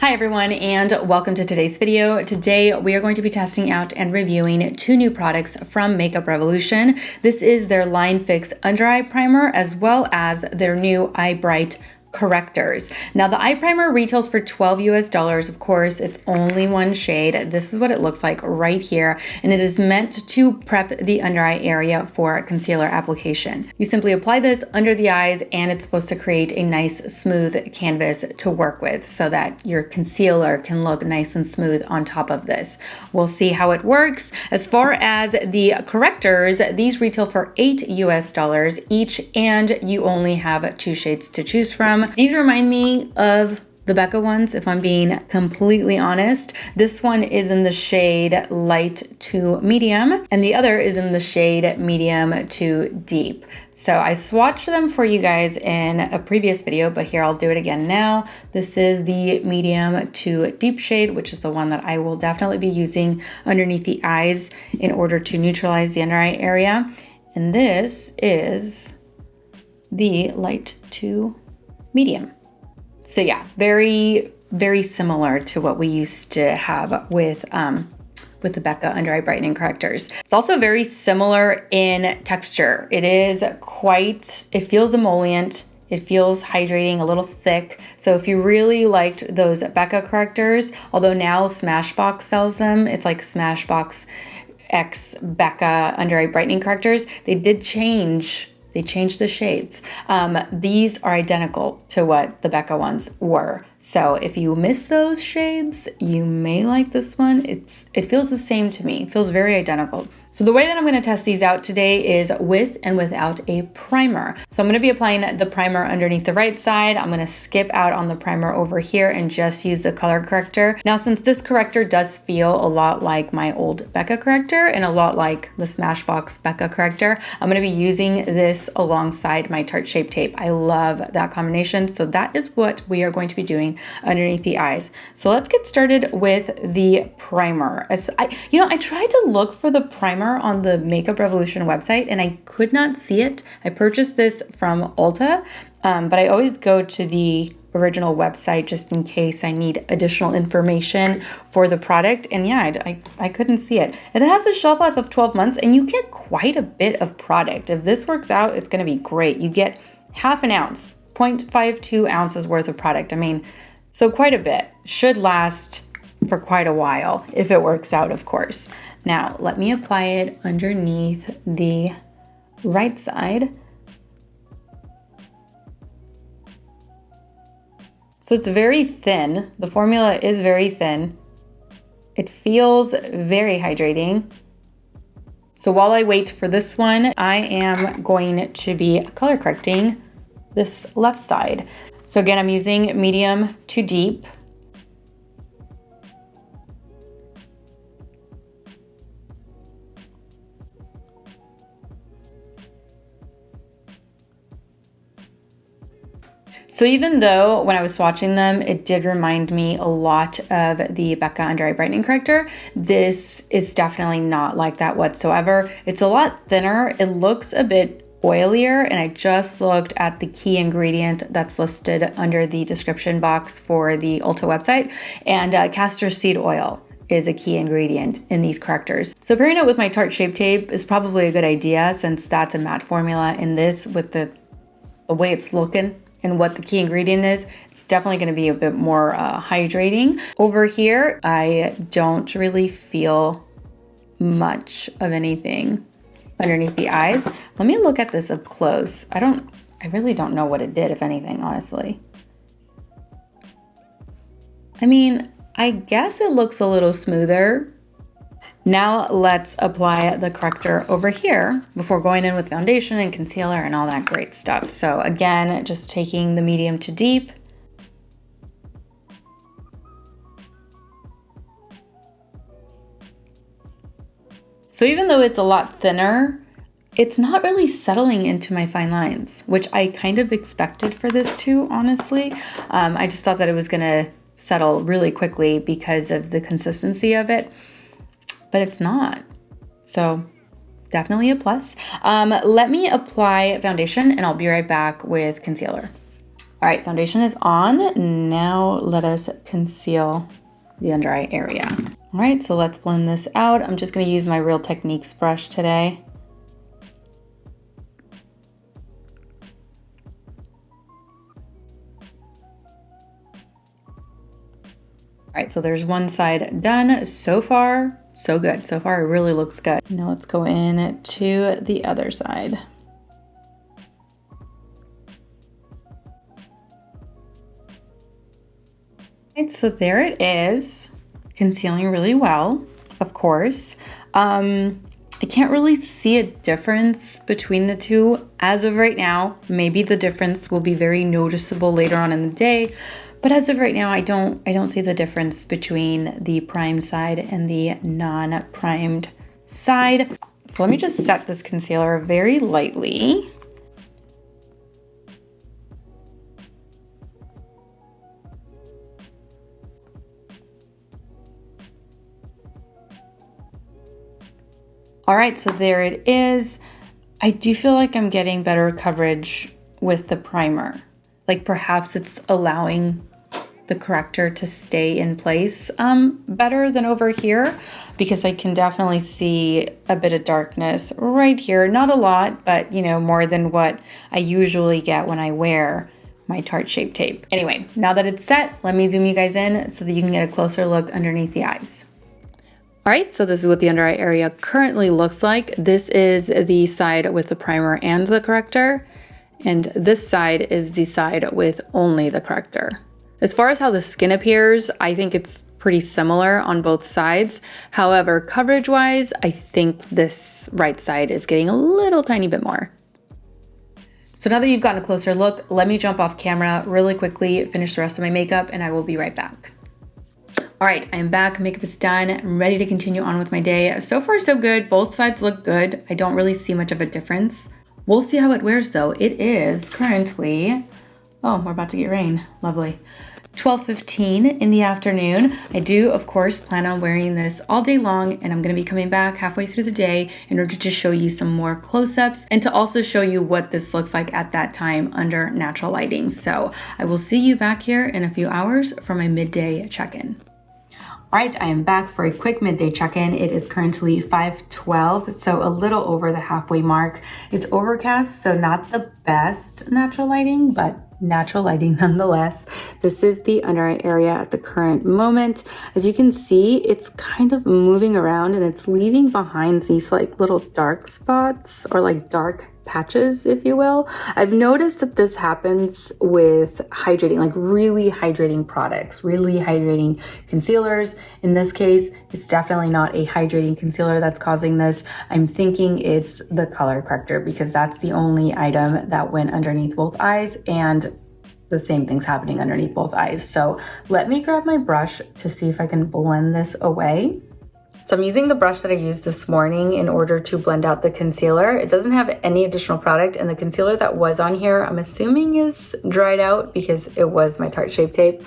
Hi everyone, and welcome to today's video. Today we are going to be testing out and reviewing two new products from Makeup Revolution. This is their Line Fix Under Eye Primer as well as their new Eye Bright Correctors. Now the eye primer retails for $12 US. Of course, it's only one shade. This is what it looks like right here, and it is meant to prep the under eye area for concealer application. You simply apply this under the eyes, and it's supposed to create a nice smooth canvas to work with so that your concealer can look nice and smooth on top of this. We'll see how it works. As far as the correctors, these retail for $8 US each, and you only have two shades to choose from. These remind me of the Becca ones, if I'm being completely honest. This one is in the shade light to medium, and the other is in the shade medium to deep. So I swatched them for you guys in a previous video, but here I'll do it again now. This is the medium to deep shade, which is the one that I will definitely be using underneath the eyes in order to neutralize the under eye area. And this is the light to medium. So yeah, very, very similar to what we used to have with the Becca Under Eye Brightening Correctors. It's also very similar in texture. It feels emollient. It feels hydrating, a little thick. So if you really liked those Becca correctors, although now Smashbox sells them, it's like Smashbox X Becca Under Eye Brightening Correctors. They changed the shades. These are identical to what the Becca ones were. So if you miss those shades, you may like this one. It feels the same to me. It feels very identical. So the way that I'm going to test these out today is with and without a primer. So I'm going to be applying the primer underneath the right side. I'm going to skip out on the primer over here and just use the color corrector. Now, since this corrector does feel a lot like my old Becca corrector and a lot like the Smashbox Becca corrector, I'm going to be using this alongside my Tarte Shape Tape. I love that combination. So that is what we are going to be doing underneath the eyes. So let's get started with the primer. I tried to look for the primer on the Makeup Revolution website and I could not see it. I purchased this from Ulta, but I always go to the original website just in case I need additional information for the product. And yeah, I couldn't see it. It has a shelf life of 12 months and you get quite a bit of product. If this works out, it's going to be great. You get half an ounce, 0.52 ounces worth of product. So quite a bit. Should last for quite a while if it works out, of course. Now, let me apply it underneath the right side. So it's very thin. The formula is very thin. It feels very hydrating. So while I wait for this one, I am going to be color correcting this left side. So again, I'm using medium to deep. So even though when I was swatching them, it did remind me a lot of the Becca Under Eye Brightening Corrector, this is definitely not like that whatsoever. It's a lot thinner. It looks a bit oilier, and I just looked at the key ingredient that's listed under the description box for the Ulta website, and castor seed oil is a key ingredient in these correctors. So pairing it with my Tarte Shape Tape is probably a good idea since that's a matte formula in this with the way it's looking. And what the key ingredient is, it's definitely going to be a bit more hydrating. Over here, I don't really feel much of anything underneath the eyes. Let me look at this up close. I really don't know what it did, if anything, honestly. I guess it looks a little smoother. Now let's apply the corrector over here before going in with foundation and concealer and all that great stuff. So again, just taking the medium to deep. So even though it's a lot thinner, it's not really settling into my fine lines, which I kind of expected for this too, honestly. I just thought that it was gonna settle really quickly because of the consistency of it. But it's not. So definitely a plus. Let me apply foundation and I'll be right back with concealer. All right, foundation is on. Now let us conceal the under eye area. All right, so let's blend this out. I'm just gonna use my Real Techniques brush today. All right, so there's one side done. So far, so good. So far, it really looks good. Now let's go in to the other side. All right, so there it is, concealing really well, of course. I can't really see a difference between the two as of right now. Maybe the difference will be very noticeable later on in the day. But as of right now, I don't see the difference between the primed side and the non-primed side. So let me just set this concealer very lightly. All right, so there it is. I do feel like I'm getting better coverage with the primer. Like perhaps it's allowing the corrector to stay in place better than over here, because I can definitely see a bit of darkness right here. Not a lot, but you know, more than what I usually get when I wear my Tarte Shape Tape. Anyway, now that it's set, let me zoom you guys in so that you can get a closer look underneath the eyes. All right, so this is what the under eye area currently looks like. This is the side with the primer and the corrector, and this side is the side with only the corrector. As far as how the skin appears, I think it's pretty similar on both sides. However, coverage-wise, I think this right side is getting a little tiny bit more. So now that you've gotten a closer look, let me jump off camera really quickly, finish the rest of my makeup, and I will be right back. All right, I am back, makeup is done. I'm ready to continue on with my day. So far, so good. Both sides look good. I don't really see much of a difference. We'll see how it wears though. It is currently, oh, we're about to get rain. Lovely. 12:15 in the afternoon. I do, of course, plan on wearing this all day long, and I'm gonna be coming back halfway through the day in order to show you some more close-ups and to also show you what this looks like at that time under natural lighting. So I will see you back here in a few hours for my midday check-in. All right, I am back for a quick midday check-in. It is currently 5:12, so a little over the halfway mark. It's overcast, so not the best natural lighting, but natural lighting nonetheless. This is the under eye area at the current moment. As you can see, it's kind of moving around and it's leaving behind these like little dark spots or like dark patches, if you will. I've noticed that this happens with hydrating, like really hydrating products, really hydrating concealers. In this case, it's definitely not a hydrating concealer that's causing this. I'm thinking it's the color corrector because that's the only item that went underneath both eyes, and the same thing's happening underneath both eyes. So let me grab my brush to see if I can blend this away. So I'm using the brush that I used this morning in order to blend out the concealer. It doesn't have any additional product, and the concealer that was on here, I'm assuming is dried out because it was my Tarte Shape Tape.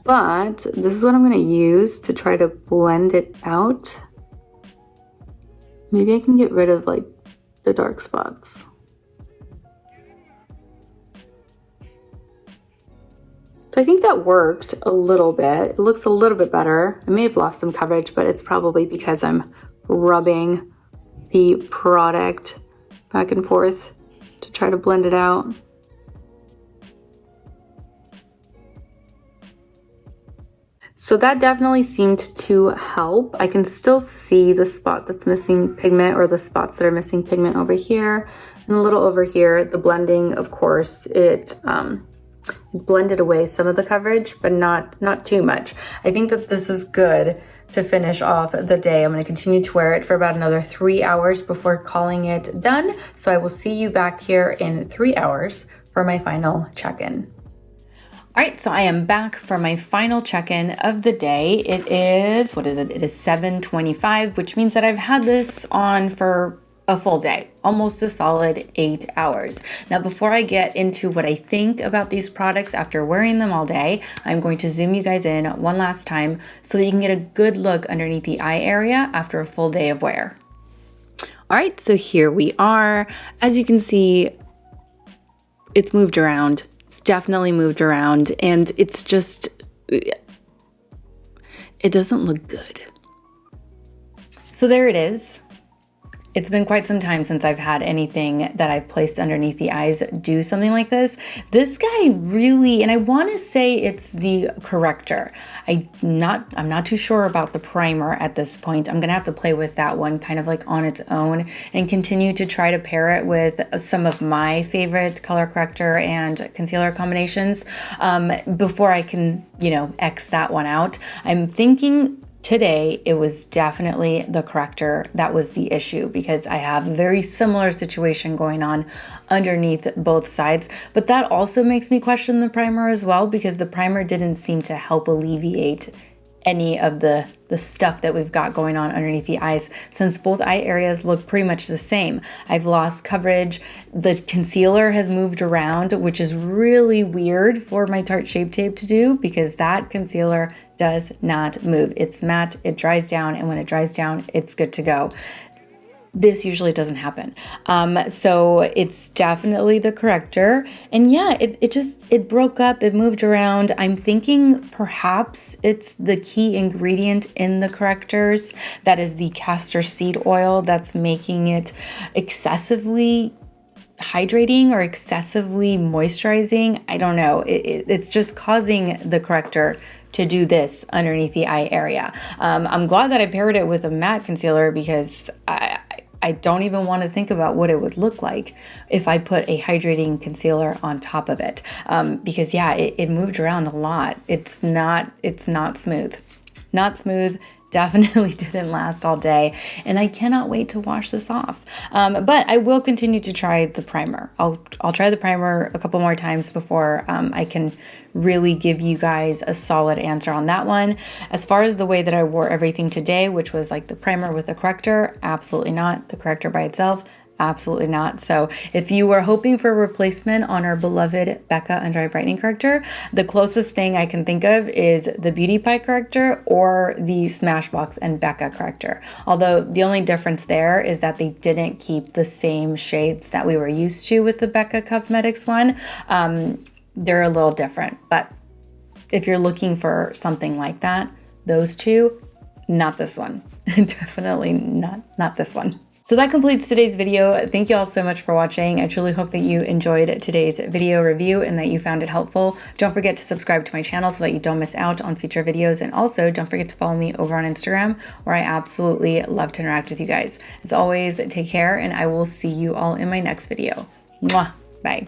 But this is what I'm gonna use to try to blend it out. Maybe I can get rid of like the dark spots. So I think that worked a little bit. It looks a little bit better. I may have lost some coverage, but it's probably because I'm rubbing the product back and forth to try to blend it out. So that definitely seemed to help. I can still see the spot that's missing pigment, or the spots that are missing pigment over here and a little over here. The blending, of course, it blended away some of the coverage, but not too much. I think that this is good to finish off the day. I'm going to continue to wear it for about another 3 hours before calling it done. So I will see you back here in 3 hours for my final check-in. All right, so I am back for my final check-in of the day. It is, what is it? It is 7:25, which means that I've had this on for a full day, almost a solid 8 hours. Now, before I get into what I think about these products after wearing them all day, I'm going to zoom you guys in one last time so that you can get a good look underneath the eye area after a full day of wear. All right, so here we are. As you can see, it's moved around It's definitely moved around, and it's just, it doesn't look good. So there it is. It's been quite some time since I've had anything that I've placed underneath the eyes do something like this. This guy really, and I want to say it's the corrector. I'm not too sure about the primer at this point. I'm gonna have to play with that one kind of like on its own and continue to try to pair it with some of my favorite color corrector and concealer combinations before I can, you know, X that one out. I'm thinking today, it was definitely the corrector that was the issue, because I have a very similar situation going on underneath both sides. But that also makes me question the primer as well, because the primer didn't seem to help alleviate any of the stuff that we've got going on underneath the eyes, since both eye areas look pretty much the same. I've lost coverage. The concealer has moved around, which is really weird for my Tarte Shape Tape to do, because that concealer does not move. It's matte, it dries down, and when it dries down, it's good to go. This usually doesn't happen. So it's definitely the corrector. And yeah, it broke up, it moved around. I'm thinking perhaps it's the key ingredient in the correctors. That is the castor seed oil that's making it excessively hydrating or excessively moisturizing. I don't know. It's just causing the corrector to do this underneath the eye area. I'm glad that I paired it with a matte concealer, because I don't even want to think about what it would look like if I put a hydrating concealer on top of it. Because yeah, it moved around a lot. It's not smooth. Not smooth. Definitely didn't last all day, and I cannot wait to wash this off. But I will continue to try the primer. I'll try the primer a couple more times before I can really give you guys a solid answer on that one. As far as the way that I wore everything today, which was like the primer with the corrector, absolutely not. The corrector by itself, absolutely not. So if you were hoping for a replacement on our beloved Becca Under Eye Brightening Corrector, the closest thing I can think of is the Beauty Pie Corrector or the Smashbox and Becca Corrector. Although the only difference there is that they didn't keep the same shades that we were used to with the Becca Cosmetics one. They're a little different, but if you're looking for something like that, those two, not this one. Definitely not this one. So that completes today's video. Thank you all so much for watching. I truly hope that you enjoyed today's video review and that you found it helpful. Don't forget to subscribe to my channel so that you don't miss out on future videos. And also don't forget to follow me over on Instagram, where I absolutely love to interact with you guys. As always, take care, and I will see you all in my next video. Mwah! Bye.